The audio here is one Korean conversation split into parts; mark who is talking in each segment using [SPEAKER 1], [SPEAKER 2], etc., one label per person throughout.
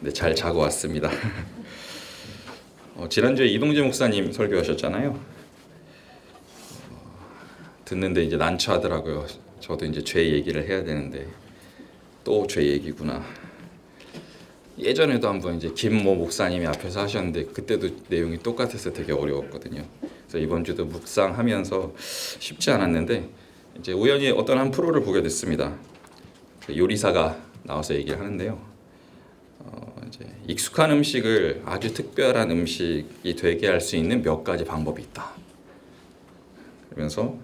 [SPEAKER 1] 네, 잘 자고 왔습니다. 지난주에 이동재 목사님 설교하셨잖아요. 듣는데 이제 난처하더라고요. 저도 이제 죄 얘기를 해야 되는데 또 죄 얘기구나. 예전에도 한번 이제 김모 목사님이 앞에서 하셨는데 그때도 내용이 똑같아서 되게 어려웠거든요. 그래서 이번 주도 묵상하면서 쉽지 않았는데 이제 우연히 어떤 한 프로를 보게 됐습니다. 요리사가 나와서 얘기를 하는데요. 이제 익숙한 음식을 아주 특별한 음식이 되게 할 수 있는 몇 가지 방법이 있다. 그러면서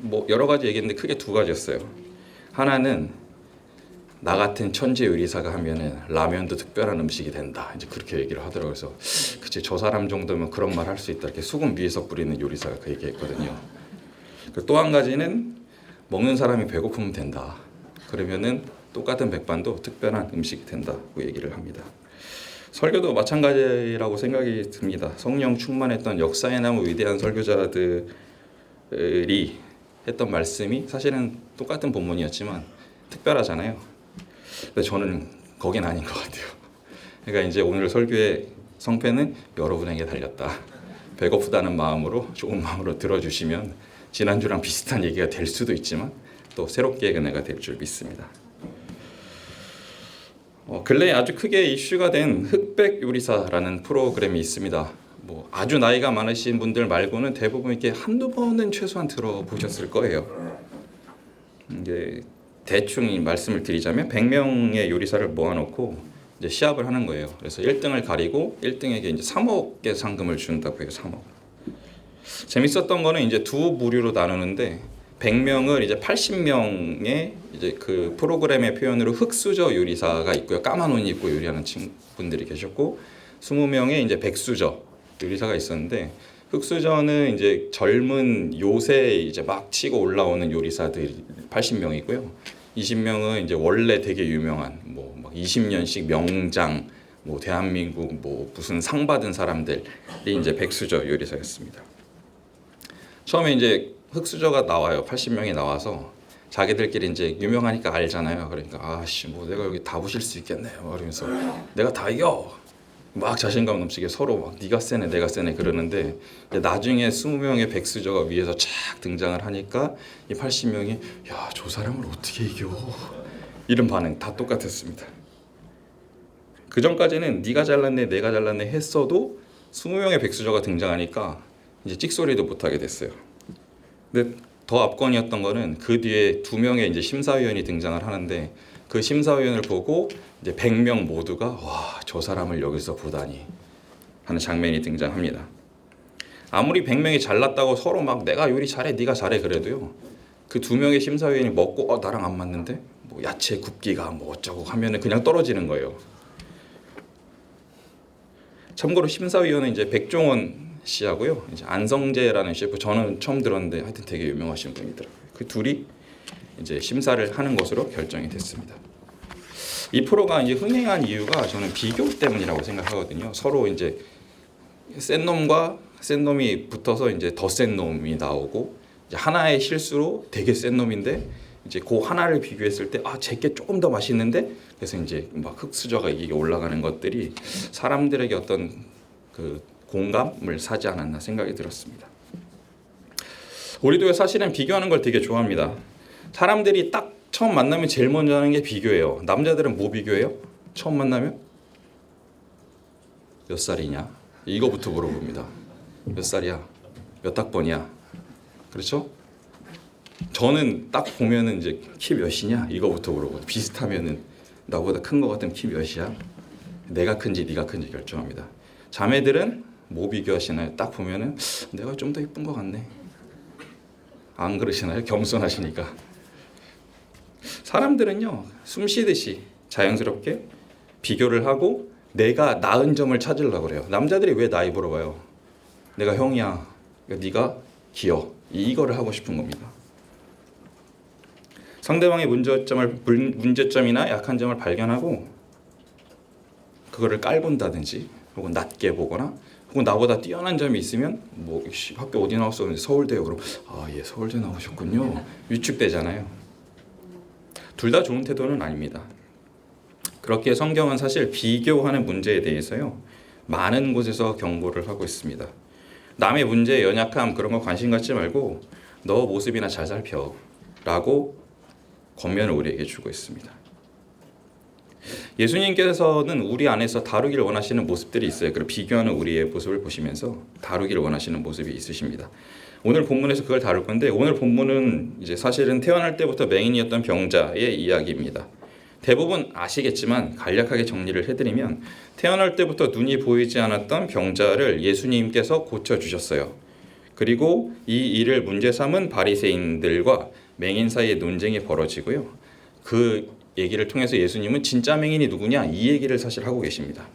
[SPEAKER 1] 뭐 여러 가지 얘기했는데 크게 두 가지였어요. 하나는 나 같은 천재 요리사가 하면은 라면도 특별한 음식이 된다. 이제 그렇게 얘기를 하더라고요. 그래서 그치, 저 사람 정도면 그런 말 할 수 있다. 이렇게 소금 위에서 뿌리는 요리사가 그 얘기했거든요. 또 한 가지는 먹는 사람이 배고프면 된다. 그러면은 똑같은 백반도 특별한 음식이 된다고 얘기를 합니다. 설교도 마찬가지라고 생각이 듭니다. 성령 충만했던 역사에 남은 위대한 설교자들이 했던 말씀이 사실은 똑같은 본문이었지만 특별하잖아요. 근데 저는 거긴 아닌 것 같아요. 그러니까 이제 오늘 설교의 성패는 여러분에게 달렸다. 배고프다는 마음으로, 좋은 마음으로 들어주시면 지난주랑 비슷한 얘기가 될 수도 있지만 또 새롭게 은혜가 될 줄 믿습니다. 근래에 아주 크게 이슈가 된 흑백 요리사라는 프로그램이 있습니다. 뭐 아주 나이가 많으신 분들 말고는 대부분 이렇게 한두 번은 최소한 들어보셨을 거예요. 이제 대충 말씀을 드리자면 100명의 요리사를 모아놓고 이제 시합을 하는 거예요. 그래서 1등을 가리고 1등에게 이제 3억의 상금을 준다고 해요. 3억. 재밌었던 거는 이제 두 부류로 나누는데 100명을 이제 80명의 이제 그 프로그램의 표현으로 흑수저 요리사가 있고요. 까만 옷 입고 요리하는 분들이 계셨고 20명의 이제 백수저 요리사가 있었는데 흑수저는 이제 젊은 요새 이제 막 치고 올라오는 요리사들이 80명이고요. 20명은 이제 원래 되게 유명한 뭐 막 20년씩 명장 뭐 대한민국 뭐 무슨 상 받은 사람들이 이제 백수저 요리사였습니다. 처음에 이제 흑수저가 나와요. 80명이 나와서 자기들끼리 이제 유명하니까 알잖아요. 그러니까 아씨 뭐 내가 여기 다 부실 수 있겠네요. 그러면서 내가 다 이겨. 막 자신감 넘치게 서로 막 네가 세네 내가 세네 그러는데 나중에 20명의 백수저가 위에서 착 등장을 하니까 이 80명이 야, 저 사람을 어떻게 이겨? 이런 반응 다 똑같았습니다. 그 전까지는 네가 잘났네 내가 잘났네 했어도 20명의 백수저가 등장하니까 이제 찍소리도 못하게 됐어요. 근데 더 압권이었던 거는 그 뒤에 2명의 이제 심사위원이 등장을 하는데 그 심사위원을 보고 이제 100명 모두가 와, 저 사람을 여기서 보다니 하는 장면이 등장합니다. 아무리 100명이 잘났다고 서로 막 내가 요리 잘해 네가 잘해 그래도요. 그 2명의 심사위원이 먹고 나랑 안 맞는데 뭐 야채 굽기가 뭐 어쩌고 하면은 그냥 떨어지는 거예요. 참고로 심사위원은 이제 백종원 씨하고요. 이제 안성재라는 셰프 저는 처음 들었는데 하여튼 되게 유명하신 분이더라고요. 그 둘이 이제 심사를 하는 것으로 결정이 됐습니다. 이 프로가 이제 흥행한 이유가 저는 비교 때문이라고 생각하거든요. 서로 이제 센 놈과 센 놈이 붙어서 이제 더 센 놈이 나오고 이제 하나의 실수로 되게 센 놈인데 이제 그 하나를 비교했을 때 제게 조금 더 맛있는데 그래서 이제 막 흑수저가 이게 올라가는 것들이 사람들에게 어떤 그 공감을 사지 않았나 생각이 들었습니다. 우리도 사실은 비교하는 걸 되게 좋아합니다. 사람들이 딱 처음 만나면 제일 먼저 하는 게 비교예요. 남자들은 뭐 비교해요? 처음 만나면 몇 살이냐? 이거부터 물어봅니다. 몇 살이야? 몇 학번이야? 그렇죠? 저는 딱 보면은 이제 키 몇이냐? 이거부터 물어보고 비슷하면은 나보다 큰 거 같으면 키 몇이야? 내가 큰지 네가 큰지 결정합니다. 자매들은 뭐 비교하시나요? 딱 보면은 내가 좀 더 이쁜 것 같네. 안 그러시나요? 겸손하시니까. 사람들은요 숨 쉬듯이 자연스럽게 비교를 하고 내가 나은 점을 찾으려고 그래요. 남자들이 왜 나이 물어봐요? 내가 형이야. 네가 기여. 이거를 하고 싶은 겁니다. 상대방의 문제점이나 약한 점을 발견하고 그거를 깔본다든지 혹은 낮게 보거나 혹은 나보다 뛰어난 점이 있으면 뭐 학교 어디 나왔어? 서울대요. 그럼 예 서울대 나오셨군요. 위축되잖아요. 둘 다 좋은 태도는 아닙니다. 그렇게 성경은 사실 비교하는 문제에 대해서요, 많은 곳에서 경고를 하고 있습니다. 남의 문제에 연약함 그런 거 관심 갖지 말고 너 모습이나 잘 살펴 라고 권면을 우리에게 주고 있습니다. 예수님께서는 우리 안에서 다루기를 원하시는 모습들이 있어요. 그리고 비교하는 우리의 모습을 보시면서 다루기를 원하시는 모습이 있으십니다. 오늘 본문에서 그걸 다룰 건데, 오늘 본문은 이제 사실은 태어날 때부터 맹인이었던 병자의 이야기입니다. 대부분 아시겠지만 간략하게 정리를 해드리면, 태어날 때부터 눈이 보이지 않았던 병자를 예수님께서 고쳐주셨어요. 그리고 이 일을 문제 삼은 바리새인들과 맹인 사이에 논쟁이 벌어지고요. 그 얘기를 통해서 예수님은 진짜 맹인이 누구냐 이 얘기를 사실 하고 계십니다.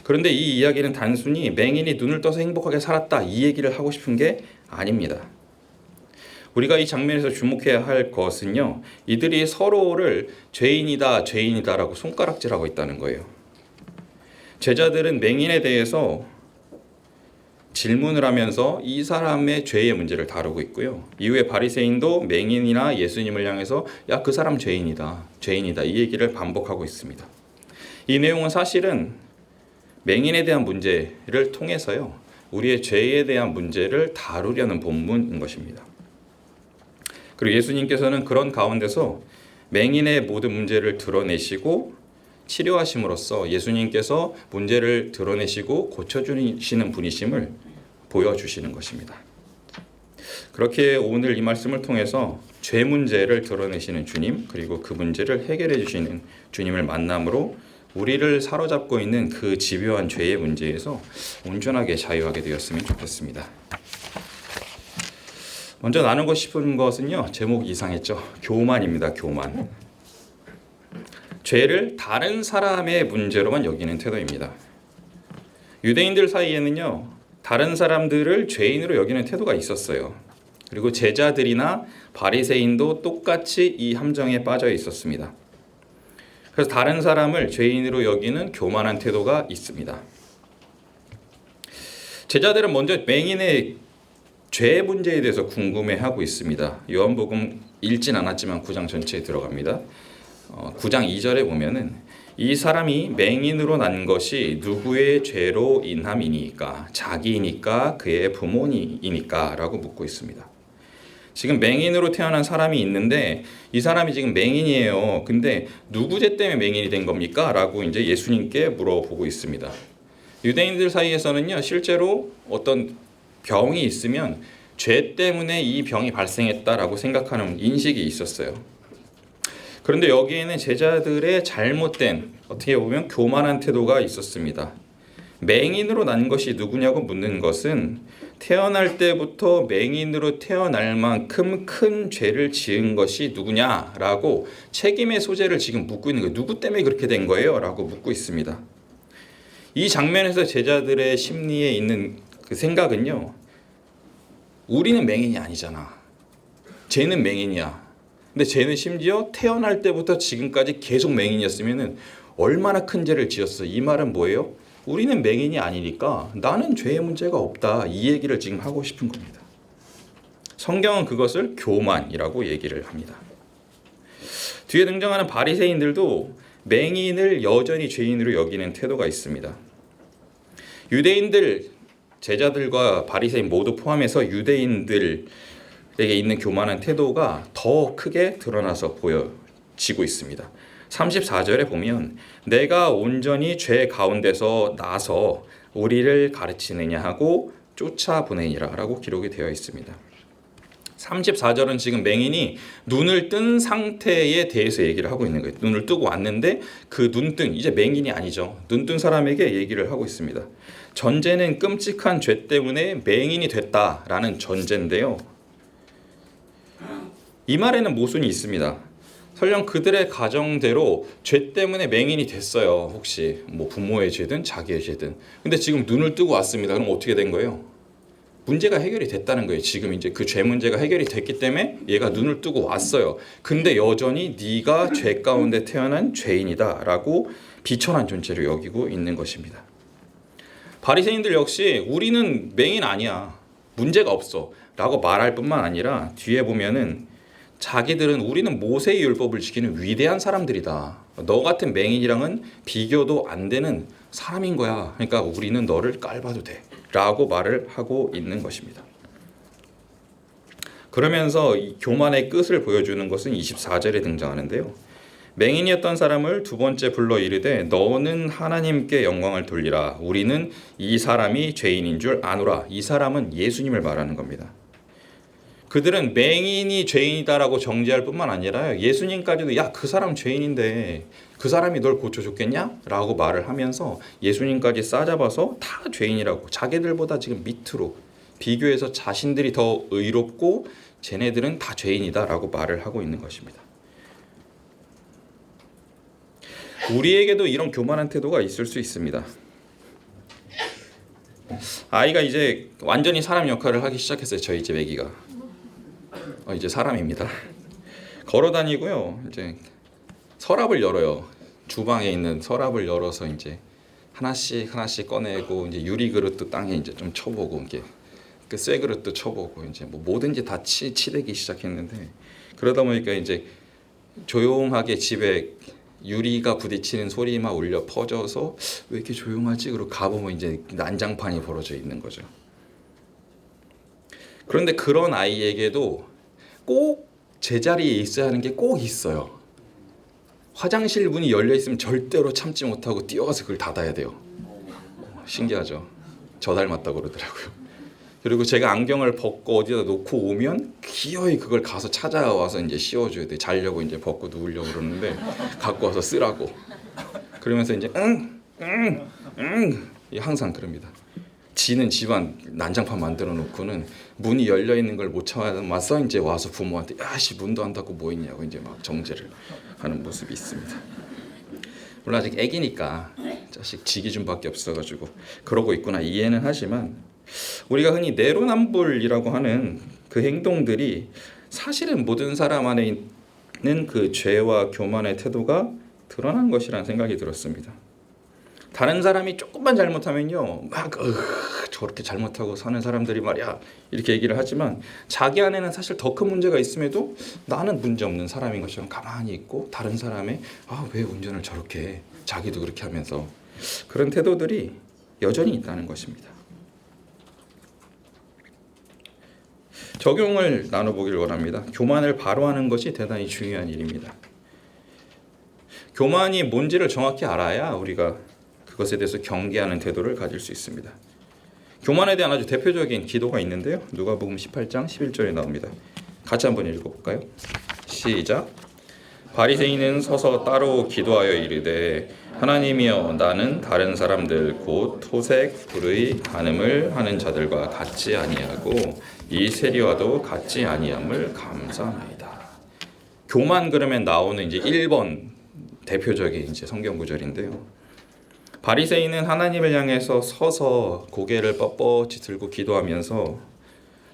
[SPEAKER 1] 그런데 이 이야기는 단순히 맹인이 눈을 떠서 행복하게 살았다 이 얘기를 하고 싶은 게 아닙니다. 우리가 이 장면에서 주목해야 할 것은요, 이들이 서로를 죄인이다 죄인이다라고 손가락질하고 있다는 거예요. 제자들은 맹인에 대해서 질문을 하면서 이 사람의 죄의 문제를 다루고 있고요. 이후에 바리새인도 맹인이나 예수님을 향해서 야, 그 사람 죄인이다 죄인이다 이 얘기를 반복하고 있습니다. 이 내용은 사실은 맹인에 대한 문제를 통해서요, 우리의 죄에 대한 문제를 다루려는 본문인 것입니다. 그리고 예수님께서는 그런 가운데서 맹인의 모든 문제를 드러내시고 치료하심으로써 예수님께서 문제를 드러내시고 고쳐주시는 분이심을 보여주시는 것입니다. 그렇게 오늘 이 말씀을 통해서 죄 문제를 드러내시는 주님, 그리고 그 문제를 해결해 주시는 주님을 만남으로 우리를 사로잡고 있는 그 집요한 죄의 문제에서 온전하게 자유하게 되었으면 좋겠습니다. 먼저 나누고 싶은 것은요, 제목 이상했죠. 교만입니다. 교만. 죄를 다른 사람의 문제로만 여기는 태도입니다. 유대인들 사이에는요, 다른 사람들을 죄인으로 여기는 태도가 있었어요. 그리고 제자들이나 바리새인도 똑같이 이 함정에 빠져 있었습니다. 그래서 다른 사람을 죄인으로 여기는 교만한 태도가 있습니다. 제자들은 먼저 맹인의 죄 문제에 대해서 궁금해하고 있습니다. 요한복음 읽진 않았지만 9장 전체에 들어갑니다. 9장 2절에 보면은 이 사람이 맹인으로 난 것이 누구의 죄로 인함이니까, 자기이니까 그의 부모니이니까 라고 묻고 있습니다. 지금 맹인으로 태어난 사람이 있는데 이 사람이 지금 맹인이에요. 근데 누구 죄 때문에 맹인이 된 겁니까? 라고 이제 예수님께 물어보고 있습니다. 유대인들 사이에서는요, 실제로 어떤 병이 있으면 죄 때문에 이 병이 발생했다라고 생각하는 인식이 있었어요. 그런데 여기에는 제자들의 잘못된, 어떻게 보면 교만한 태도가 있었습니다. 맹인으로 난 것이 누구냐고 묻는 것은 태어날 때부터 맹인으로 태어날 만큼 큰 죄를 지은 것이 누구냐라고 책임의 소재를 지금 묻고 있는 거예요. 누구 때문에 그렇게 된 거예요? 라고 묻고 있습니다. 이 장면에서 제자들의 심리에 있는 그 생각은요, 우리는 맹인이 아니잖아. 쟤는 맹인이야. 근데 쟤는 심지어 태어날 때부터 지금까지 계속 맹인이었으면 얼마나 큰 죄를 지었어. 이 말은 뭐예요? 우리는 맹인이 아니니까 나는 죄의 문제가 없다. 이 얘기를 지금 하고 싶은 겁니다. 성경은 그것을 교만이라고 얘기를 합니다. 뒤에 등장하는 바리새인들도 맹인을 여전히 죄인으로 여기는 태도가 있습니다. 유대인들, 제자들과 바리새인 모두 포함해서 유대인들에게 있는 교만한 태도가 더 크게 드러나서 보여지고 있습니다. 34절에 보면 내가 온전히 죄 가운데서 나서 우리를 가르치느냐 하고 쫓아보내니라 라고 기록이 되어 있습니다. 34절은 지금 맹인이 눈을 뜬 상태에 대해서 얘기를 하고 있는 거예요. 눈을 뜨고 왔는데 그 눈뜬, 이제 맹인이 아니죠. 눈뜬 사람에게 얘기를 하고 있습니다. 전제는 끔찍한 죄 때문에 맹인이 됐다라는 전제인데요. 이 말에는 모순이 있습니다. 설령 그들의 가정대로 죄 때문에 맹인이 됐어요. 혹시 뭐 부모의 죄든 자기의 죄든. 근데 지금 눈을 뜨고 왔습니다. 그럼 어떻게 된 거예요? 문제가 해결이 됐다는 거예요. 지금 이제 그 죄 문제가 해결이 됐기 때문에 얘가 눈을 뜨고 왔어요. 근데 여전히 네가 죄 가운데 태어난 죄인이다라고 비천한 존재로 여기고 있는 것입니다. 바리새인들 역시 우리는 맹인 아니야. 문제가 없어. 라고 말할 뿐만 아니라 뒤에 보면은 자기들은 우리는 모세의 율법을 지키는 위대한 사람들이다. 너 같은 맹인이랑은 비교도 안 되는 사람인 거야. 그러니까 우리는 너를 깔봐도 돼. 라고 말을 하고 있는 것입니다. 그러면서 이 교만의 끝을 보여주는 것은 24절에 등장하는데요. 맹인이었던 사람을 두 번째 불러 이르되 너는 하나님께 영광을 돌리라. 우리는 이 사람이 죄인인 줄 아노라. 이 사람은 예수님을 말하는 겁니다. 그들은 맹인이 죄인이다라고 정죄할 뿐만 아니라 예수님까지도 야, 그 사람 죄인인데 그 사람이 널 고쳐줬겠냐? 라고 말을 하면서 예수님까지 싸잡아서 다 죄인이라고, 자기들보다 지금 밑으로 비교해서 자신들이 더 의롭고 쟤네들은 다 죄인이다라고 말을 하고 있는 것입니다. 우리에게도 이런 교만한 태도가 있을 수 있습니다. 아이가 이제 완전히 사람 역할을 하기 시작했어요. 저희 집 애기가 이제 사람입니다. 걸어 다니고요. 이제 서랍을 열어요. 주방에 있는 서랍을 열어서 이제 하나씩 꺼내고 이제 유리 그릇도 땅에 이제 좀 쳐보고 이게 그 쇠 그릇도 쳐보고 이제 뭐 뭐든지 다 치대기 시작했는데, 그러다 보니까 이제 조용하게 집에 유리가 부딪히는 소리만 울려 퍼져서 왜 이렇게 조용하지? 그러고 가보면 이제 난장판이 벌어져 있는 거죠. 그런데 그런 아이에게도 꼭 제자리에 있어야 하는 게 꼭 있어요. 화장실 문이 열려 있으면 절대로 참지 못하고 뛰어가서 그걸 닫아야 돼요. 신기하죠? 저 닮았다고 그러더라고요. 그리고 제가 안경을 벗고 어디다 놓고 오면 기어이 그걸 가서 찾아와서 이제 씌워줘야 돼. 자려고 이제 벗고 누우려고 그러는데 갖고 와서 쓰라고. 그러면서 이제 항상 그럽니다. 지는 집안 난장판 만들어 놓고는 문이 열려 있는 걸 못 참아서 이제 와서 부모한테 야씨 문도 안 닫고 뭐 있냐고 이제 막 정죄를 하는 모습이 있습니다. 물론 아직 애기니까 자식 지기준밖에 없어가지고 그러고 있구나 이해는 하지만, 우리가 흔히 내로남불이라고 하는 그 행동들이 사실은 모든 사람 안에 있는 그 죄와 교만의 태도가 드러난 것이라는 생각이 들었습니다. 다른 사람이 조금만 잘못하면요 막 저렇게 잘못하고 사는 사람들이 말이야 이렇게 얘기를 하지만, 자기 안에는 사실 더 큰 문제가 있음에도 나는 문제 없는 사람인 것처럼 가만히 있고 다른 사람의 왜 운전을 저렇게 해? 자기도 그렇게 하면서 그런 태도들이 여전히 있다는 것입니다. 적용을 나눠보길 원합니다. 교만을 바로하는 것이 대단히 중요한 일입니다. 교만이 뭔지를 정확히 알아야 우리가 그것에 대해서 경계하는 태도를 가질 수 있습니다. 교만에 대한 아주 대표적인 기도가 있는데요. 누가복음 18장 11절에 나옵니다. 같이 한번 읽어볼까요? 시작. 바리새인은 서서 따로 기도하여 이르되 하나님이여 나는 다른 사람들 곧 토색, 불의, 간음을 하는 자들과 같지 아니하고 이 세리와도 같지 아니함을 감사하나이다. 교만 그러면 나오는 이제 1번 대표적인 이제 성경 구절인데요. 바리새인은 하나님을 향해서 서서 고개를 뻣뻣이 들고 기도하면서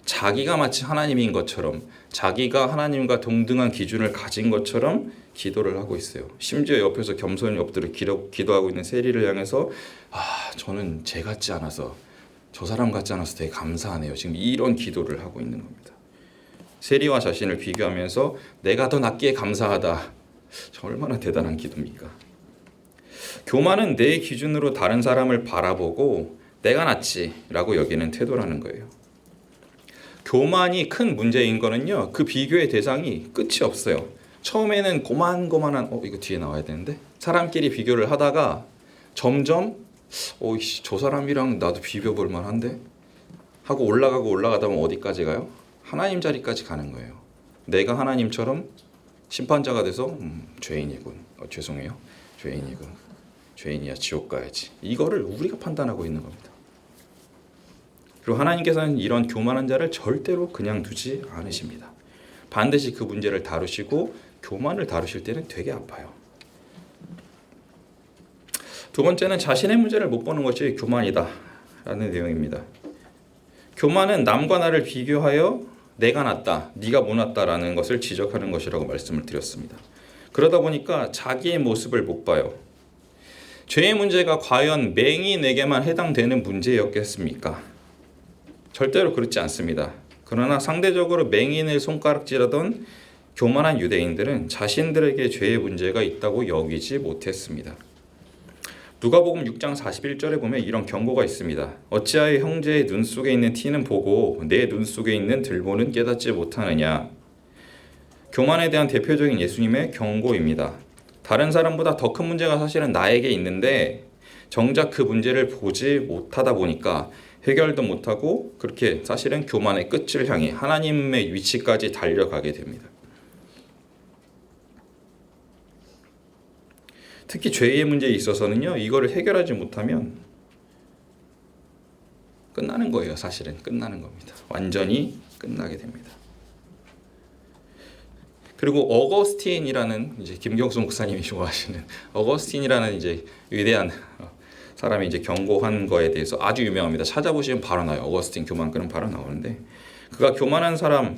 [SPEAKER 1] 자기가 마치 하나님인 것처럼, 자기가 하나님과 동등한 기준을 가진 것처럼 기도를 하고 있어요. 심지어 옆에서 겸손히 엎드려 기도하고 있는 세리를 향해서 저는 쟤 같지 않아서, 저 사람 같지 않아서 되게 감사하네요. 지금 이런 기도를 하고 있는 겁니다. 세리와 자신을 비교하면서 내가 더 낫기에 감사하다. 저 얼마나 대단한 기도입니까? 교만은 내 기준으로 다른 사람을 바라보고 내가 낫지라고 여기는 태도라는 거예요. 교만이 큰 문제인 거는요, 그 비교의 대상이 끝이 없어요. 처음에는 고만고만한 이거 뒤에 나와야 되는데 사람끼리 비교를 하다가 점점 저 사람이랑 나도 비벼볼 만한데 하고 올라가다 보면 어디까지 가요? 하나님 자리까지 가는 거예요. 내가 하나님처럼 심판자가 돼서 죄인이군. 죄송해요. 죄인이군. 죄인이야. 지옥 가야지. 이거를 우리가 판단하고 있는 겁니다. 그리고 하나님께서는 이런 교만한 자를 절대로 그냥 두지 않으십니다. 반드시 그 문제를 다루시고 교만을 다루실 때는 되게 아파요. 두 번째는 자신의 문제를 못 보는 것이 교만이다 라는 내용입니다. 교만은 남과 나를 비교하여 내가 낫다, 네가 못났다라는 것을 지적하는 것이라고 말씀을 드렸습니다. 그러다 보니까 자기의 모습을 못 봐요. 죄의 문제가 과연 맹인에게만 해당되는 문제였겠습니까? 절대로 그렇지 않습니다. 그러나 상대적으로 맹인을 손가락질하던 교만한 유대인들은 자신들에게 죄의 문제가 있다고 여기지 못했습니다. 누가복음 6장 41절에 보면 이런 경고가 있습니다. 어찌하여 형제의 눈 속에 있는 티는 보고 내 눈 속에 있는 들보는 깨닫지 못하느냐. 교만에 대한 대표적인 예수님의 경고입니다. 다른 사람보다 더 큰 문제가 사실은 나에게 있는데 정작 그 문제를 보지 못하다 보니까 해결도 못하고 그렇게 사실은 교만의 끝을 향해 하나님의 위치까지 달려가게 됩니다. 특히 죄의 문제에 있어서는요, 이거를 해결하지 못하면 끝나는 거예요. 사실은 끝나는 겁니다. 완전히 끝나게 됩니다. 그리고 어거스틴이라는 이제 김경수 목사님이 좋아하시는 어거스틴이라는 이제 위대한 사람이 이제 경고한 거에 대해서 아주 유명합니다. 찾아보시면 바로 나와요. 어거스틴 교만권은 바로 나오는데 그가 교만한 사람에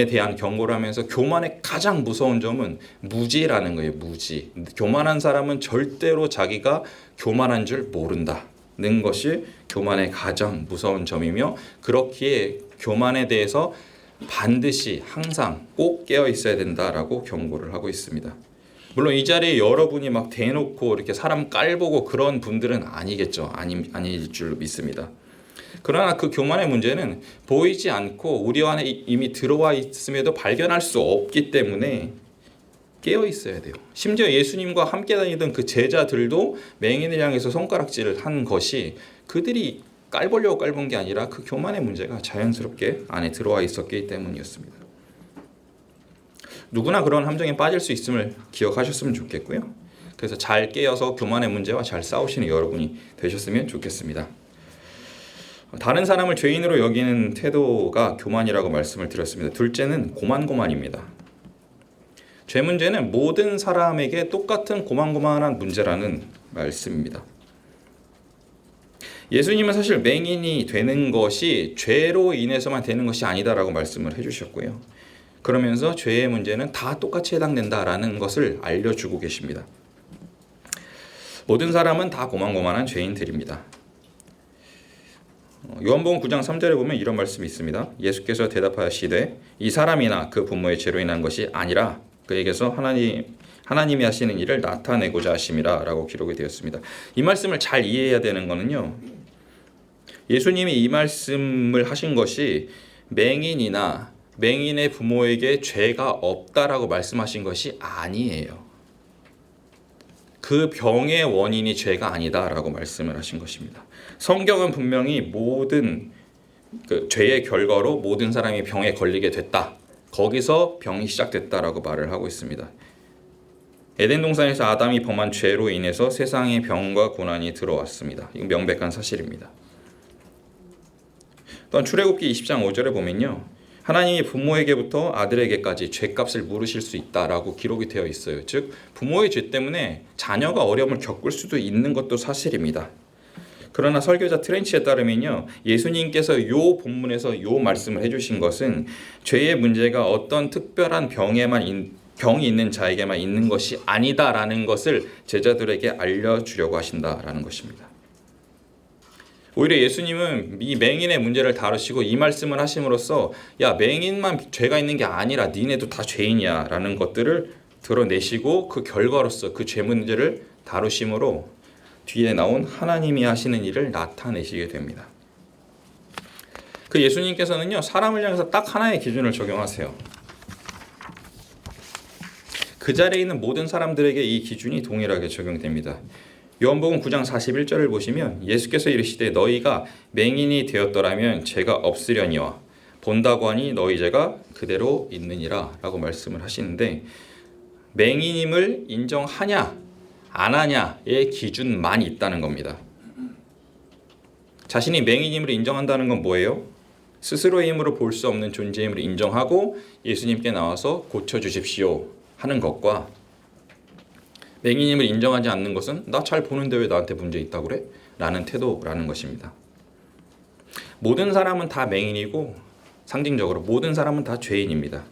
[SPEAKER 1] 대한 경고를 하면서 교만의 가장 무서운 점은 무지라는 거예요. 무지. 교만한 사람은 절대로 자기가 교만한 줄 모른다는 것이 교만의 가장 무서운 점이며 그렇기에 교만에 대해서 반드시 항상 꼭 깨어 있어야 된다라고 경고를 하고 있습니다. 물론 이 자리에 여러분이 막 대놓고 이렇게 사람 깔보고 그런 분들은 아니겠죠. 아닐 줄 믿습니다. 그러나 그 교만의 문제는 보이지 않고 우리 안에 이미 들어와 있음에도 발견할 수 없기 때문에 깨어 있어야 돼요. 심지어 예수님과 함께 다니던 그 제자들도 맹인을 향해서 손가락질을 한 것이 그들이 깔보려고 깔본 게 아니라 그 교만의 문제가 자연스럽게 안에 들어와 있었기 때문이었습니다. 누구나 그런 함정에 빠질 수 있음을 기억하셨으면 좋겠고요. 그래서 잘 깨어서 교만의 문제와 잘 싸우시는 여러분이 되셨으면 좋겠습니다. 다른 사람을 죄인으로 여기는 태도가 교만이라고 말씀을 드렸습니다. 둘째는 고만고만입니다. 죄 문제는 모든 사람에게 똑같은 고만고만한 문제라는 말씀입니다. 예수님은 사실 맹인이 되는 것이 죄로 인해서만 되는 것이 아니다라고 말씀을 해주셨고요. 그러면서 죄의 문제는 다 똑같이 해당된다라는 것을 알려주고 계십니다. 모든 사람은 다 고만고만한 죄인들입니다. 요한복음 9장 3절에 보면 이런 말씀이 있습니다. 예수께서 대답하시되 이 사람이나 그 부모의 죄로 인한 것이 아니라 그에게서 하나님이 하시는 일을 나타내고자 하심이라 라고 기록이 되었습니다. 이 말씀을 잘 이해해야 되는 것은요, 예수님이 이 말씀을 하신 것이 맹인이나 맹인의 부모에게 죄가 없다라고 말씀하신 것이 아니에요. 그 병의 원인이 죄가 아니다라고 말씀을 하신 것입니다. 성경은 분명히 모든 죄의 결과로 모든 사람이 병에 걸리게 됐다. 거기서 병이 시작됐다라고 말을 하고 있습니다. 에덴 동산에서 아담이 범한 죄로 인해서 세상에 병과 고난이 들어왔습니다. 이건 명백한 사실입니다. 또한 출애굽기 20장 5절에 보면요, 하나님이 부모에게부터 아들에게까지 죄값을 물으실 수 있다라고 기록이 되어 있어요. 즉 부모의 죄 때문에 자녀가 어려움을 겪을 수도 있는 것도 사실입니다. 그러나 설교자 트렌치에 따르면요, 예수님께서 이 본문에서 이 말씀을 해주신 것은 죄의 문제가 어떤 특별한 병이 있는 자에게만 있는 것이 아니다라는 것을 제자들에게 알려주려고 하신다라는 것입니다. 오히려 예수님은 이 맹인의 문제를 다루시고 이 말씀을 하심으로써 야, 맹인만 죄가 있는 게 아니라 니네도 다 죄인이야 라는 것들을 드러내시고 그 결과로서 그 죄 문제를 다루심으로 뒤에 나온 하나님이 하시는 일을 나타내시게 됩니다. 그 예수님께서는요, 사람을 향해서 딱 하나의 기준을 적용하세요. 그 자리에 있는 모든 사람들에게 이 기준이 동일하게 적용됩니다. 요한복음 9장 41절을 보시면 예수께서 이르시되 너희가 맹인이 되었더라면 죄가 없으려니와 본다고 하니 너희 죄가 그대로 있느니라 라고 말씀을 하시는데, 맹인임을 인정하냐 안 하냐의 기준만 있다는 겁니다. 자신이 맹인임을 인정한다는 건 뭐예요? 스스로의 힘으로 볼 수 없는 존재임을 인정하고 예수님께 나와서 고쳐주십시오 하는 것과, 맹인임을 인정하지 않는 것은 나 잘 보는데 왜 나한테 문제 있다고 그래? 라는 태도라는 것입니다. 모든 사람은 다 맹인이고 상징적으로 모든 사람은 다 죄인입니다.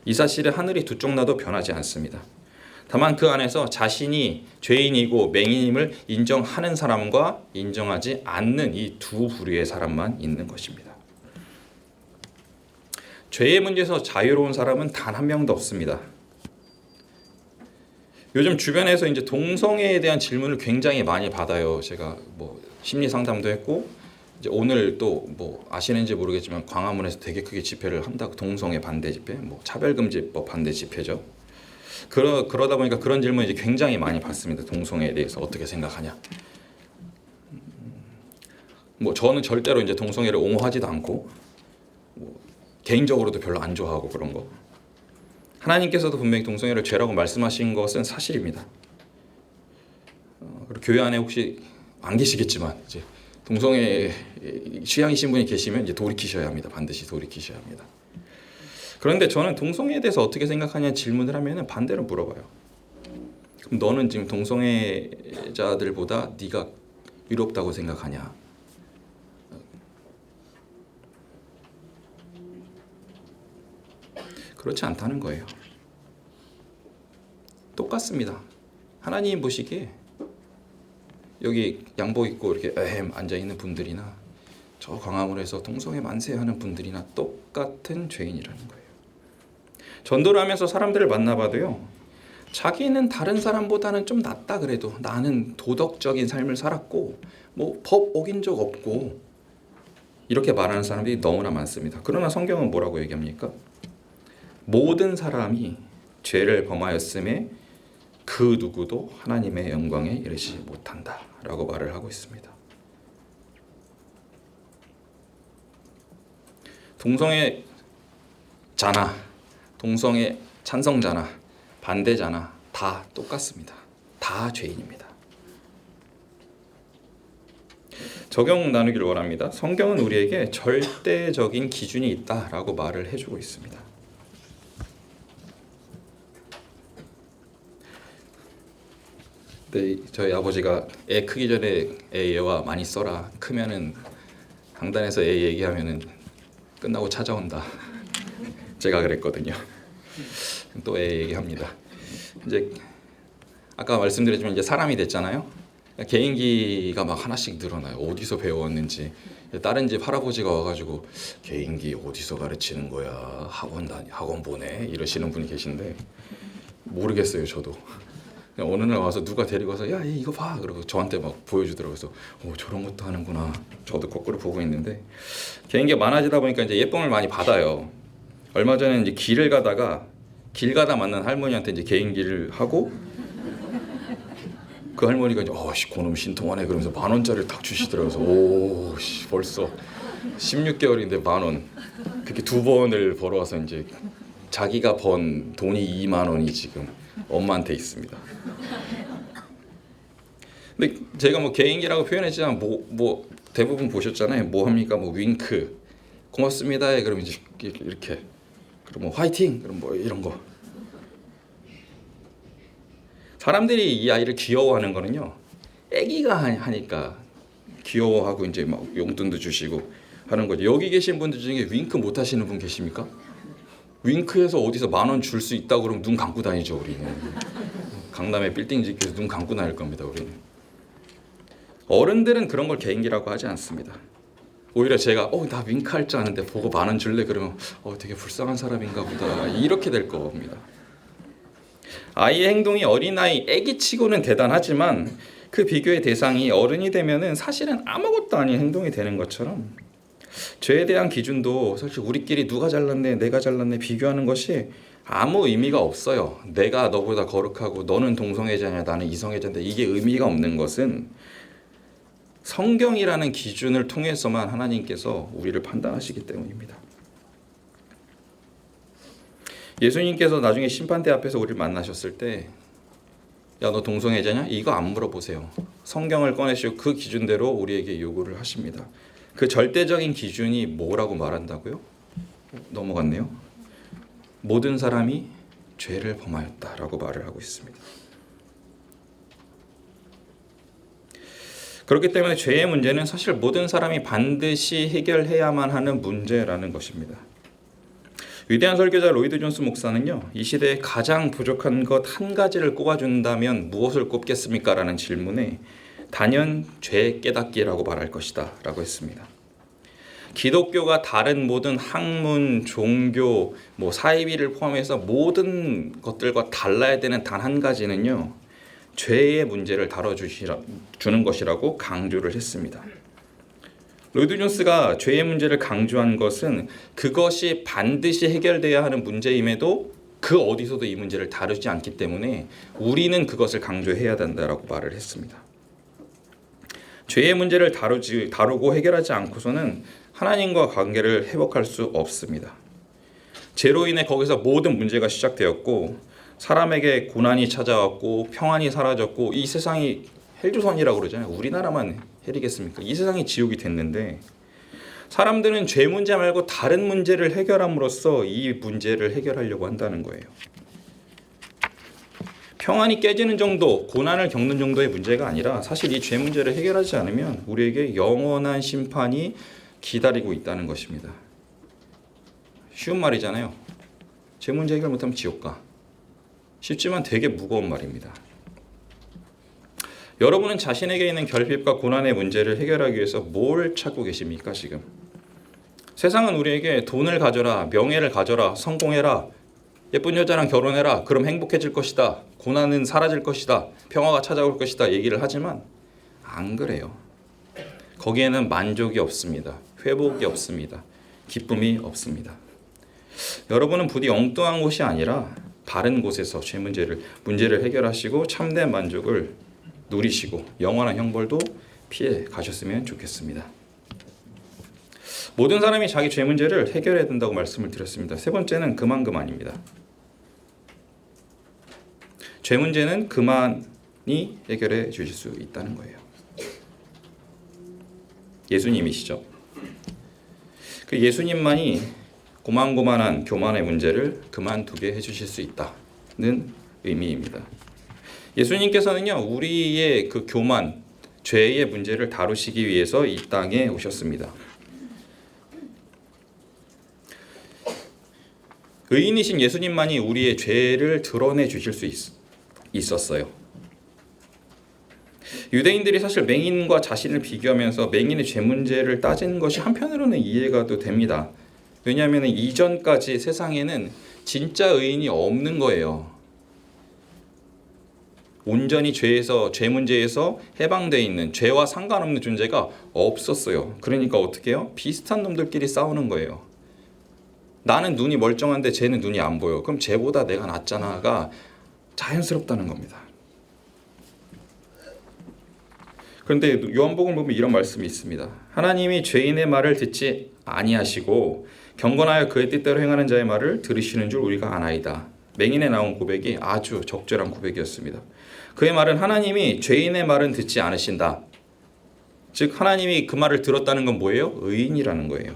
[SPEAKER 1] 이 사실은 하늘이 두 쪽 나도 변하지 않습니다. 다만 그 안에서 자신이 죄인이고 맹인임을 인정하는 사람과 인정하지 않는 이 두 부류의 사람만 있는 것입니다. 죄의 문제에서 자유로운 사람은 단 한 명도 없습니다. 요즘 주변에서 이제 동성애에 대한 질문을 굉장히 많이 받아요. 제가 뭐 심리 상담도 했고, 이제 오늘 또 뭐 아시는지 모르겠지만 광화문에서 되게 크게 집회를 한다고, 동성애 반대 집회, 뭐 차별금지법 반대 집회죠. 그러다 보니까 그런 질문 이제 굉장히 많이 받습니다. 동성애에 대해서 어떻게 생각하냐. 뭐 저는 절대로 이제 동성애를 옹호하지도 않고, 뭐 개인적으로도 별로 안 좋아하고 그런 거. 하나님께서도 분명히 동성애를 죄라고 말씀하신 것은 사실입니다. 그리고 교회 안에 혹시 안 계시겠지만 이제 동성애 취향이신 분이 계시면 이제 돌이키셔야 합니다. 반드시 돌이키셔야 합니다. 그런데 저는 동성애에 대해서 어떻게 생각하냐 질문을 하면은 반대로 물어봐요. 그럼 너는 지금 동성애자들보다 네가 위롭다고 생각하냐? 그렇지 않다는 거예요. 똑같습니다. 하나님 보시기에 여기 양복 입고 이렇게 앉아 있는 분들이나 저 광화문에서 동성애 만세하는 분들이나 똑같은 죄인이라는 거예요. 전도를 하면서 사람들을 만나봐도요, 자기는 다른 사람보다는 좀 낫다 그래도 나는 도덕적인 삶을 살았고 뭐 법 어긴 적 없고 이렇게 말하는 사람들이 너무나 많습니다. 그러나 성경은 뭐라고 얘기합니까? 모든 사람이 죄를 범하였음에 그 누구도 하나님의 영광에 이르지 못한다 라고 말을 하고 있습니다. 동성애자나 동성애 찬성자나 반대자나 다 똑같습니다. 다 죄인입니다. 적용 나누기를 원합니다. 성경은 우리에게 절대적인 기준이 있다라고 말을 해주고 있습니다. 네, 저희 아버지가 애 크기 전에 애 얘와 많이 써라. 크면은 강단에서 애 얘기하면은 끝나고 찾아온다. 제가 그랬거든요. 또 애 얘기합니다. 이제 아까 말씀드렸지만 이제 사람이 됐잖아요. 개인기가 막 하나씩 늘어나요. 어디서 배웠는지. 다른 집 할아버지가 와가지고 개인기 어디서 가르치는 거야? 학원 보내? 이러시는 분이 계신데 모르겠어요, 저도. 어느 날 와서 누가 데리고 와서 야 이거 봐 그러고 저한테 막 보여주더라고요. 그래서 저런 것도 하는구나. 저도 거꾸로 보고 있는데 개인기가 많아지다 보니까 이제 예쁨을 많이 받아요. 얼마 전에 이제 길을 가다가 길 가다 만난 할머니한테 이제 개인기를 하고 그 할머니가 이제 그놈 신통하네 그러면서 10,000원짜리를 딱 주시더라고요. 그래서 벌써 16개월인데 10,000원. 그렇게 2번을 벌어와서 이제 자기가 번 돈이 20,000원이 지금 엄마한테 있습니다. 근데 제가 뭐 개인기라고 표현했지만 뭐 대부분 보셨잖아요. 뭐 합니까? 뭐 윙크, 고맙습니다. 그럼 이제 이렇게, 그럼 뭐 화이팅, 그럼 뭐 이런 거. 사람들이 이 아이를 귀여워하는 거는요, 애기가 하니까 귀여워하고 이제 막 용돈도 주시고 하는 거죠. 여기 계신 분들 중에 윙크 못 하시는 분 계십니까? 윙크해서 어디서 10,000원 줄 수 있다고 그러면 눈 감고 다니죠, 우리는. 강남에 빌딩 짓기에서 눈 감고 다닐 겁니다, 우리는. 어른들은 그런 걸 개인기라고 하지 않습니다. 오히려 제가 나 윙크할 줄 아는데 보고 10,000원 줄래? 그러면 되게 불쌍한 사람인가 보다 이렇게 될 겁니다. 아이의 행동이 어린아이 애기치고는 대단하지만 그 비교의 대상이 어른이 되면은 사실은 아무것도 아닌 행동이 되는 것처럼 죄에 대한 기준도 사실 우리끼리 누가 잘났네 내가 잘났네 비교하는 것이 아무 의미가 없어요. 내가 너보다 거룩하고 너는 동성애자냐 나는 이성애자인데 이게 의미가 없는 것은 성경이라는 기준을 통해서만 하나님께서 우리를 판단하시기 때문입니다. 예수님께서 나중에 심판대 앞에서 우리를 만나셨을 때 야 너 동성애자냐? 이거 안 물어보세요. 성경을 꺼내시고 그 기준대로 우리에게 요구를 하십니다. 그 절대적인 기준이 뭐라고 말한다고요? 넘어갔네요. 모든 사람이 죄를 범하였다라고 말을 하고 있습니다. 그렇기 때문에 죄의 문제는 사실 모든 사람이 반드시 해결해야만 하는 문제라는 것입니다. 위대한 설교자 로이드 존스 목사는요, 이 시대에 가장 부족한 것 한 가지를 꼽아준다면 무엇을 꼽겠습니까? 라는 질문에 단연 죄 깨닫기라고 말할 것이다 라고 했습니다. 기독교가 다른 모든 학문, 종교, 사이비를 포함해서 모든 것들과 달라야 되는 단 한 가지는요, 죄의 문제를 다뤄주는 것이라고 강조를 했습니다. 로이드 존스가 죄의 문제를 강조한 것은 그것이 반드시 해결돼야 하는 문제임에도 그 어디서도 이 문제를 다루지 않기 때문에 우리는 그것을 강조해야 된다라고 말을 했습니다. 죄의 문제를 다루고 해결하지 않고서는 하나님과 관계를 회복할 수 없습니다. 죄로 인해 거기서 모든 문제가 시작되었고 사람에게 고난이 찾아왔고 평안이 사라졌고 이 세상이 헬조선이라고 그러잖아요. 우리나라만 헬이겠습니까? 이 세상이 지옥이 됐는데 사람들은 죄 문제 말고 다른 문제를 해결함으로써 이 문제를 해결하려고 한다는 거예요. 평안이 깨지는 정도, 고난을 겪는 정도의 문제가 아니라 사실 이 죄 문제를 해결하지 않으면 우리에게 영원한 심판이 기다리고 있다는 것입니다. 쉬운 말이잖아요. 죄 문제 해결 못하면 지옥 가. 쉽지만 되게 무거운 말입니다. 여러분은 자신에게 있는 결핍과 고난의 문제를 해결하기 위해서 뭘 찾고 계십니까 지금? 세상은 우리에게 돈을 가져라, 명예를 가져라, 성공해라, 예쁜 여자랑 결혼해라, 그럼 행복해질 것이다, 고난은 사라질 것이다, 평화가 찾아올 것이다 얘기를 하지만 안 그래요. 거기에는 만족이 없습니다. 회복이 없습니다. 기쁨이 없습니다. 여러분은 부디 엉뚱한 곳이 아니라 바른 곳에서 죄 문제를 해결하시고 참된 만족을 누리시고 영원한 형벌도 피해 가셨으면 좋겠습니다. 모든 사람이 자기 죄 문제를 해결해야 된다고 말씀을 드렸습니다. 세 번째는 그만입니다. 죄 문제는 그만이 해결해 주실 수 있다는 거예요. 예수님이시죠. 그 예수님만이 고만고만한 교만의 문제를 그만두게 해주실 수 있다는 의미입니다. 예수님께서는요, 우리의 그 교만, 죄의 문제를 다루시기 위해서 이 땅에 오셨습니다. 의인이신 예수님만이 우리의 죄를 드러내 주실 수 있었어요. 유대인들이 사실 맹인과 자신을 비교하면서 맹인의 죄 문제를 따지는 것이 한편으로는 이해가 또 됩니다. 왜냐하면 이전까지 세상에는 진짜 의인이 없는 거예요. 온전히 죄 문제에서 해방되어 있는, 죄와 상관없는 존재가 없었어요. 그러니까 어떻게 해요? 비슷한 놈들끼리 싸우는 거예요. 나는 눈이 멀쩡한데 쟤는 눈이 안 보여. 그럼 쟤보다 내가 낫잖아가 자연스럽다는 겁니다. 그런데 요한복음을 보면 이런 말씀이 있습니다. 하나님이 죄인의 말을 듣지 아니하시고 경건하여 그의 뜻대로 행하는 자의 말을 들으시는 줄 우리가 아나이다. 맹인에 나온 고백이 아주 적절한 고백이었습니다. 그의 말은 하나님이 죄인의 말은 듣지 않으신다. 즉 하나님이 그 말을 들었다는 건 뭐예요? 의인이라는 거예요.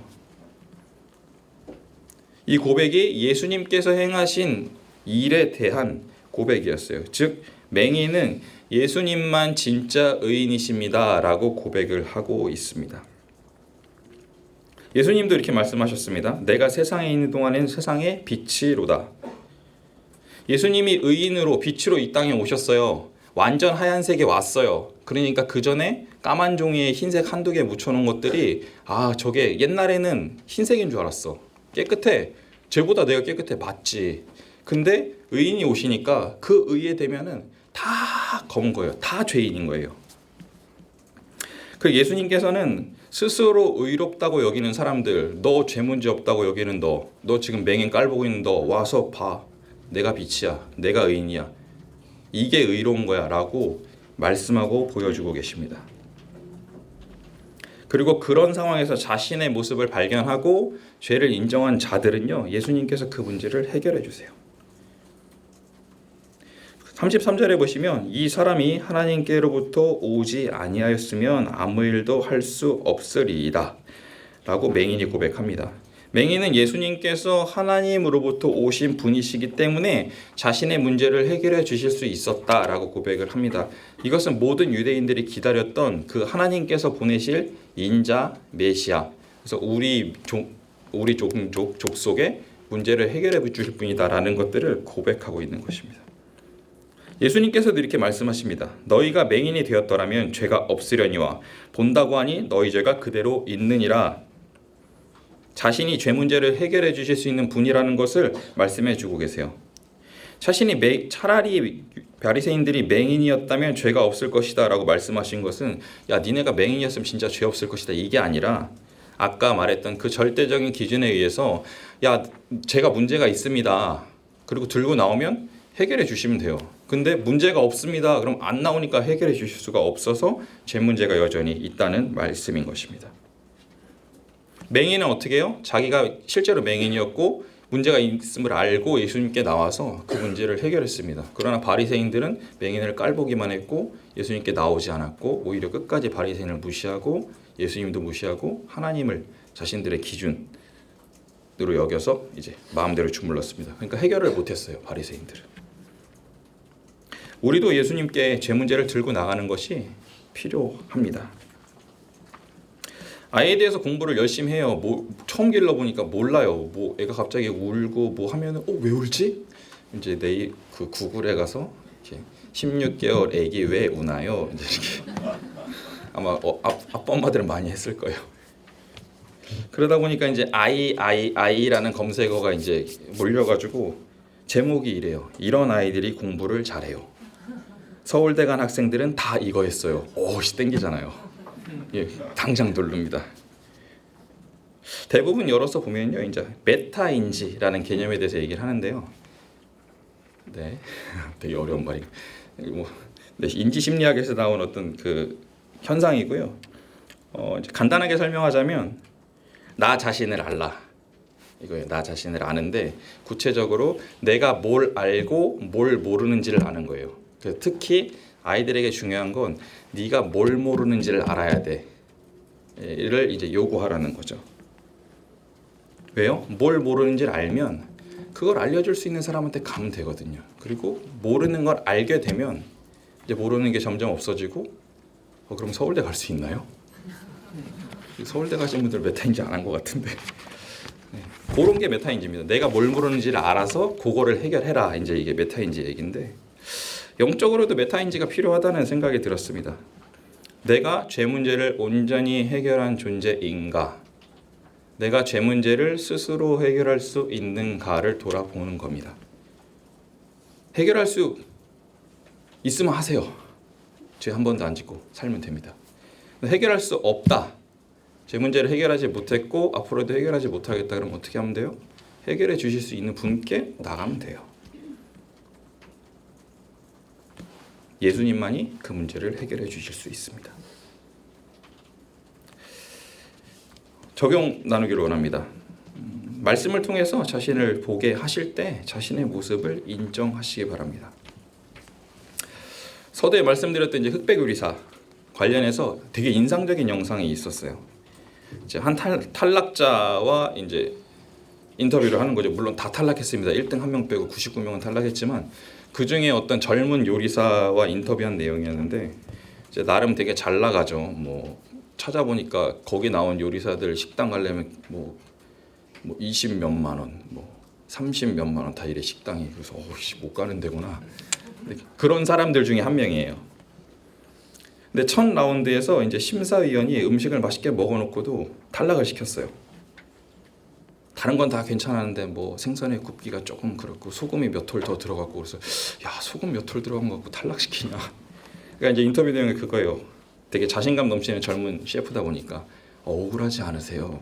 [SPEAKER 1] 이 고백이 예수님께서 행하신 일에 대한 고백이었어요. 즉 맹인은 예수님만 진짜 의인이십니다 라고 고백을 하고 있습니다. 예수님도 이렇게 말씀하셨습니다. 내가 세상에 있는 동안에는 세상의 빛이로다. 예수님이 의인으로 빛으로 이 땅에 오셨어요. 완전 하얀색에 왔어요. 그러니까 그 전에 까만 종이에 흰색 한두 개 묻혀놓은 것들이 저게 옛날에는 흰색인 줄 알았어. 깨끗해. 쟤보다 내가 깨끗해. 맞지. 근데 의인이 오시니까 그 의에 되면은 다 검은 거예요. 다 죄인인 거예요. 그 예수님께서는 스스로 의롭다고 여기는 사람들, 너 죄 문제 없다고 여기는 너 지금 맹인 깔보고 있는 너 와서 봐. 내가 빛이야. 내가 의인이야. 이게 의로운 거야 라고 말씀하고 보여주고 계십니다. 그리고 그런 상황에서 자신의 모습을 발견하고 죄를 인정한 자들은요, 예수님께서 그 문제를 해결해 주세요. 33절에 보시면 이 사람이 하나님께로부터 오지 아니하였으면 아무 일도 할 수 없으리이다 라고 맹인이 고백합니다. 맹인은 예수님께서 하나님으로부터 오신 분이시기 때문에 자신의 문제를 해결해 주실 수 있었다라고 고백을 합니다. 이것은 모든 유대인들이 기다렸던 그 하나님께서 보내실 인자 메시아, 그래서 우리 족속의 문제를 해결해 주실 분이다라는 것들을 고백하고 있는 것입니다. 예수님께서도 이렇게 말씀하십니다. 너희가 맹인이 되었더라면 죄가 없으려니와 본다고 하니 너희 죄가 그대로 있느니라. 자신이 죄 문제를 해결해 주실 수 있는 분이라는 것을 말씀해 주고 계세요. 차라리 바리새인들이 맹인이었다면 죄가 없을 것이다 라고 말씀하신 것은 야 니네가 맹인이었으면 진짜 죄 없을 것이다 이게 아니라 아까 말했던 그 절대적인 기준에 의해서 야 제가 문제가 있습니다. 그리고 들고 나오면 해결해 주시면 돼요. 근데 문제가 없습니다. 그럼 안 나오니까 해결해 주실 수가 없어서 죄 문제가 여전히 있다는 말씀인 것입니다. 맹인은 어떻게 해요? 자기가 실제로 맹인이었고 문제가 있음을 알고 예수님께 나와서 그 문제를 해결했습니다. 그러나 바리새인들은 맹인을 깔보기만 했고 예수님께 나오지 않았고 오히려 끝까지 바리새인을 무시하고 예수님도 무시하고 하나님을 자신들의 기준으로 여겨서 이제 마음대로 주물렀습니다. 그러니까 해결을 못했어요. 바리새인들은. 우리도 예수님께 죄 문제를 들고 나가는 것이 필요합니다. 아이에 대해서 공부를 열심히 해요. 처음 길러보니까 몰라요. 애가 갑자기 울고 하면은 왜 울지? 이제 그 구글에 가서 이렇게 16개월 애기 왜 우나요? 이제 이렇게 아마 아빠 엄마들은 많이 했을 거예요. 그러다 보니까 이제 아이라는 검색어가 이제 몰려가지고 제목이 이래요. 이런 아이들이 공부를 잘해요. 서울대 간 학생들은 다 이거 했어요. 오씨 땡기잖아요. 예, 당장 누릅니다. 대부분 열어서 보면요, 이제 메타인지라는 개념에 대해서 얘기를 하는데요. 네, 되게 어려운 말이고, 인지 심리학에서 나온 어떤 그 현상이고요. 이제 간단하게 설명하자면 나 자신을 알라 이거예요. 나 자신을 아는데 구체적으로 내가 뭘 알고 뭘 모르는지를 아는 거예요. 그래서 특히 아이들에게 중요한 건 네가 뭘 모르는지를 알아야 돼.를 이제 요구하라는 거죠. 왜요? 뭘 모르는지를 알면 그걸 알려줄 수 있는 사람한테 가면 되거든요. 그리고 모르는 걸 알게 되면 이제 모르는 게 점점 없어지고 그럼 서울대 갈 수 있나요? 서울대 가신 분들 메타인지 안 한 것 같은데 그런 게 메타인지입니다. 내가 뭘 모르는지를 알아서 그거를 해결해라. 이제 이게 메타인지 얘기인데 영적으로도 메타인지가 필요하다는 생각이 들었습니다. 내가 죄 문제를 온전히 해결한 존재인가? 내가 죄 문제를 스스로 해결할 수 있는가를 돌아보는 겁니다. 해결할 수 있으면 하세요. 죄 한 번도 안 짓고 살면 됩니다. 해결할 수 없다. 제 문제를 해결하지 못했고 앞으로도 해결하지 못하겠다. 그럼 어떻게 하면 돼요? 해결해 주실 수 있는 분께 나가면 돼요. 예수님만이 그 문제를 해결해 주실 수 있습니다. 적용 나누기를 원합니다. 말씀을 통해서 자신을 보게 하실 때 자신의 모습을 인정하시기 바랍니다. 서두에 말씀드렸던 이제 흑백 요리사 관련해서 되게 인상적인 영상이 있었어요. 이제 한 탈락자와 이제 인터뷰를 하는 거죠. 물론 다 탈락했습니다. 1등 1명 빼고 99명은 탈락했지만 그 중에 어떤 젊은 요리사와 인터뷰한 내용이었는데 이제 나름 되게 잘 나가죠. 뭐 찾아보니까 거기 나온 요리사들 식당 가려면 뭐 20 몇만 원, 뭐 30 몇만 원 다 이래 식당이. 그래서 못 가는 데구나. 그런 사람들 중에 한 명이에요. 근데 첫 라운드에서 이제 심사위원이 음식을 맛있게 먹어놓고도 탈락을 시켰어요. 다른 건 다 괜찮았는데 뭐 생선의 굽기가 조금 그렇고 소금이 몇 톨 더 들어갔고 그래서 야 소금 몇 톨 들어간 거 갖고 탈락시키냐. 그러니까 이제 인터뷰 내용이 그거예요. 되게 자신감 넘치는 젊은 셰프다 보니까 억울하지 않으세요?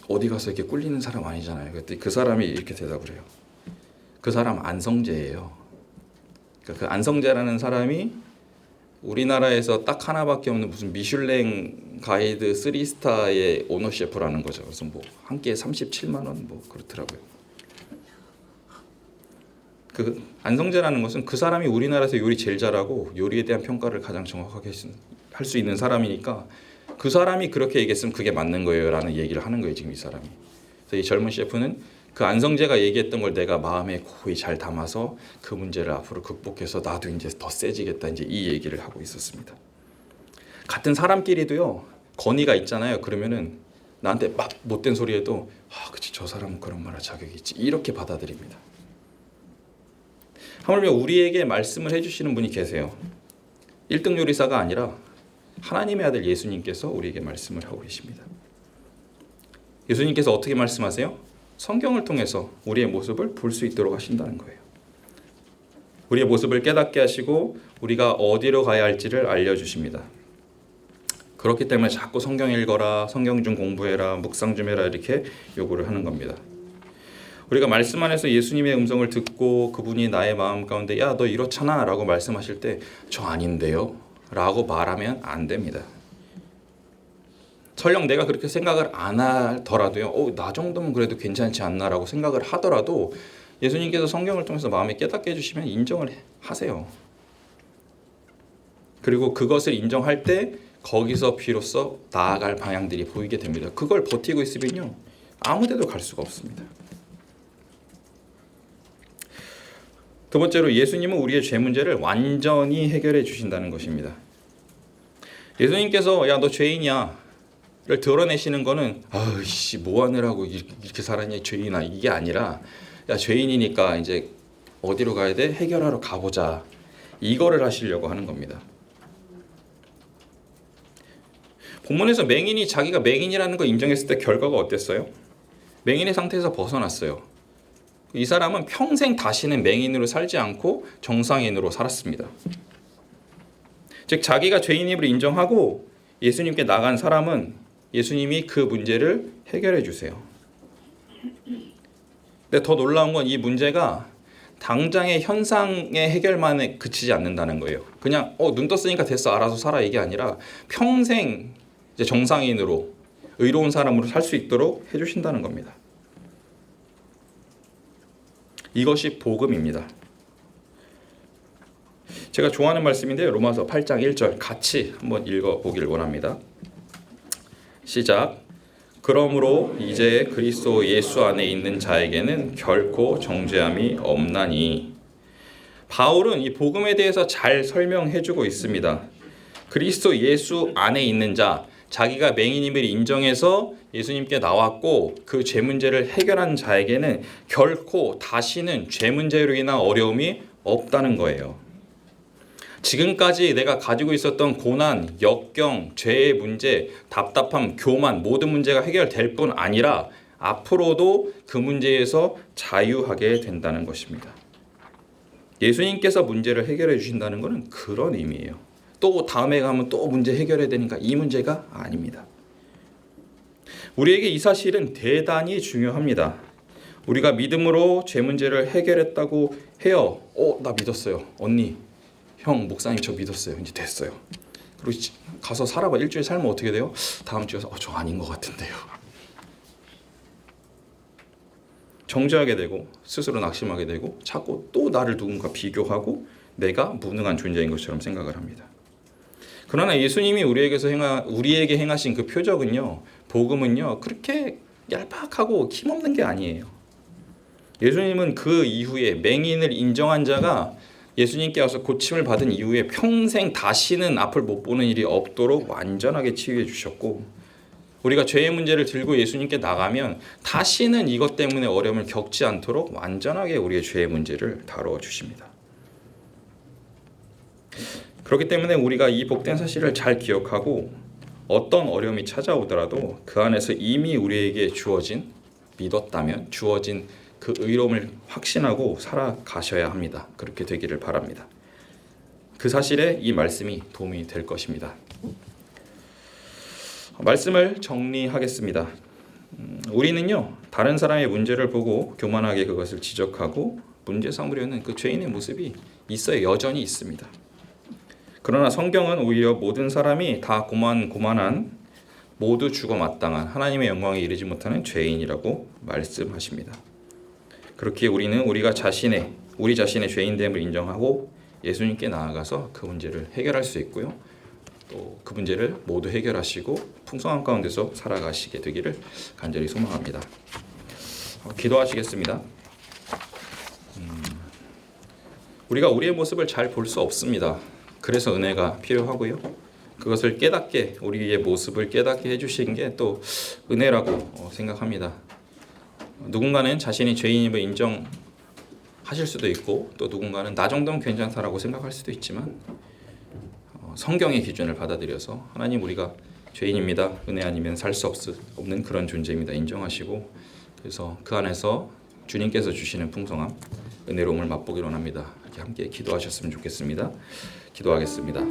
[SPEAKER 1] 어디 가서 이렇게 꿀리는 사람 아니잖아요. 그랬더니 그 사람이 이렇게 대답을 해요. 그 사람 안성재예요. 그러니까 그 안성재라는 사람이 우리나라에서 딱 하나밖에 없는 무슨 미슐랭 가이드 3스타의 오너 셰프라는 거죠. 그래서 뭐 한 끼에 37만 원 뭐 그렇더라고요. 그 안성재라는 것은 그 사람이 우리나라에서 요리 제일 잘하고 요리에 대한 평가를 가장 정확하게 할 수 있는 사람이니까 그 사람이 그렇게 얘기했으면 그게 맞는 거예요라는 얘기를 하는 거예요. 지금 이 사람이. 그래서 이 젊은 셰프는 그 안성재가 얘기했던 걸 내가 마음에 고이 잘 담아서 그 문제를 앞으로 극복해서 나도 이제 더 세지겠다 이제 이 얘기를 하고 있었습니다. 같은 사람끼리도요 건의가 있잖아요. 그러면은 나한테 막 못된 소리 해도 그치 저 사람은 그런 말할 자격이 있지 이렇게 받아들입니다. 하물며 우리에게 말씀을 해주시는 분이 계세요. 1등 요리사가 아니라 하나님의 아들 예수님께서 우리에게 말씀을 하고 계십니다. 예수님께서 어떻게 말씀하세요? 성경을 통해서 우리의 모습을 볼 수 있도록 하신다는 거예요. 우리의 모습을 깨닫게 하시고 우리가 어디로 가야 할지를 알려주십니다. 그렇기 때문에 자꾸 성경 읽어라, 성경 좀 공부해라, 묵상 좀 해라 이렇게 요구를 하는 겁니다. 우리가 말씀 안에서 예수님의 음성을 듣고 그분이 나의 마음 가운데 야, 너 이렇잖아 라고 말씀하실 때 저 아닌데요 라고 말하면 안 됩니다. 설령 내가 그렇게 생각을 안 하더라도요, 나 정도면 그래도 괜찮지 않나 라고 생각을 하더라도 예수님께서 성경을 통해서 마음에 깨닫게 해주시면 인정을 하세요. 그리고 그것을 인정할 때 거기서 비로소 나아갈 방향들이 보이게 됩니다. 그걸 버티고 있으면요, 아무 데도 갈 수가 없습니다. 두 번째로 예수님은 우리의 죄 문제를 완전히 해결해 주신다는 것입니다. 예수님께서 야, 너 죄인이야 를 드러내시는 거는 아이씨 뭐 하느라고 이렇게 살았냐 죄인아 이게 아니라 야, 죄인이니까 이제 어디로 가야 돼? 해결하러 가보자. 이거를 하시려고 하는 겁니다. 본문에서 맹인이 자기가 맹인이라는 거 인정했을 때 결과가 어땠어요? 맹인의 상태에서 벗어났어요. 이 사람은 평생 다시는 맹인으로 살지 않고 정상인으로 살았습니다. 즉 자기가 죄인임을 인정하고 예수님께 나간 사람은 예수님이 그 문제를 해결해 주세요. 근데 더 놀라운 건 이 문제가 당장의 현상의 해결만에 그치지 않는다는 거예요. 그냥 눈 떴으니까 됐어 알아서 살아 이게 아니라 평생 이제 정상인으로 의로운 사람으로 살 수 있도록 해주신다는 겁니다. 이것이 복음입니다. 제가 좋아하는 말씀인데요. 로마서 8장 1절 같이 한번 읽어보길 원합니다. 시작. 그러므로 이제 그리스도 예수 안에 있는 자에게는 결코 정죄함이 없나니. 바울은 이 복음에 대해서 잘 설명해주고 있습니다. 그리스도 예수 안에 있는 자, 자기가 맹인임을 인정해서 예수님께 나왔고 그 죄 문제를 해결한 자에게는 결코 다시는 죄 문제로 인한 어려움이 없다는 거예요. 지금까지 내가 가지고 있었던 고난, 역경, 죄의 문제, 답답함, 교만 모든 문제가 해결될 뿐 아니라 앞으로도 그 문제에서 자유하게 된다는 것입니다. 예수님께서 문제를 해결해 주신다는 것은 그런 의미예요. 또 다음에 가면 또 문제 해결해야 되니까 이 문제가 아닙니다. 우리에게 이 사실은 대단히 중요합니다. 우리가 믿음으로 죄 문제를 해결했다고 해요. 나 믿었어요. 언니, 형, 목사님 저 믿었어요. 이제 됐어요. 그리고 가서 살아봐. 일주일 살면 어떻게 돼요? 다음 주에 저 아닌 것 같은데요. 정죄하게 되고 스스로 낙심하게 되고 자꾸 또 나를 누군가 비교하고 내가 무능한 존재인 것처럼 생각을 합니다. 그러나 예수님이 우리에게 행하신 그 표적은요, 복음은요, 그렇게 얄팍하고 힘없는 게 아니에요. 예수님은 그 이후에 맹인을 인정한 자가 예수님께 와서 고침을 받은 이후에 평생 다시는 앞을 못 보는 일이 없도록 완전하게 치유해 주셨고, 우리가 죄의 문제를 들고 예수님께 나가면 다시는 이것 때문에 어려움을 겪지 않도록 완전하게 우리의 죄의 문제를 다루어 주십니다. 그렇기 때문에 우리가 이 복된 사실을 잘 기억하고 어떤 어려움이 찾아오더라도 그 안에서 이미 우리에게 믿었다면 주어진 그 의로움을 확신하고 살아가셔야 합니다. 그렇게 되기를 바랍니다. 그 사실에 이 말씀이 도움이 될 것입니다. 말씀을 정리하겠습니다. 우리는요, 다른 사람의 문제를 보고 교만하게 그것을 지적하고 문제 삼으려는 그 죄인의 모습이 여전히 있습니다. 그러나 성경은 오히려 모든 사람이 다 고만한 모두 죽어 마땅한 하나님의 영광에 이르지 못하는 죄인이라고 말씀하십니다. 그렇기에 우리는 우리 자신의 죄인됨을 인정하고 예수님께 나아가서 그 문제를 해결할 수 있고요. 또 그 문제를 모두 해결하시고 풍성한 가운데서 살아가시게 되기를 간절히 소망합니다. 기도하시겠습니다. 우리가 우리의 모습을 잘 볼 수 없습니다. 그래서 은혜가 필요하고요. 그것을 우리의 모습을 깨닫게 해주신 게 또 은혜라고 생각합니다. 누군가는 자신이 죄인임을 인정하실 수도 있고 또 누군가는 나 정도면 괜찮다라고 생각할 수도 있지만 성경의 기준을 받아들여서 하나님 우리가 죄인입니다. 은혜 아니면 살 수 없는 그런 존재입니다. 인정하시고 그래서 그 안에서 주님께서 주시는 풍성함, 은혜로움을 맛보기로 합니다. 이렇게 함께 기도하셨으면 좋겠습니다. 기도하겠습니다.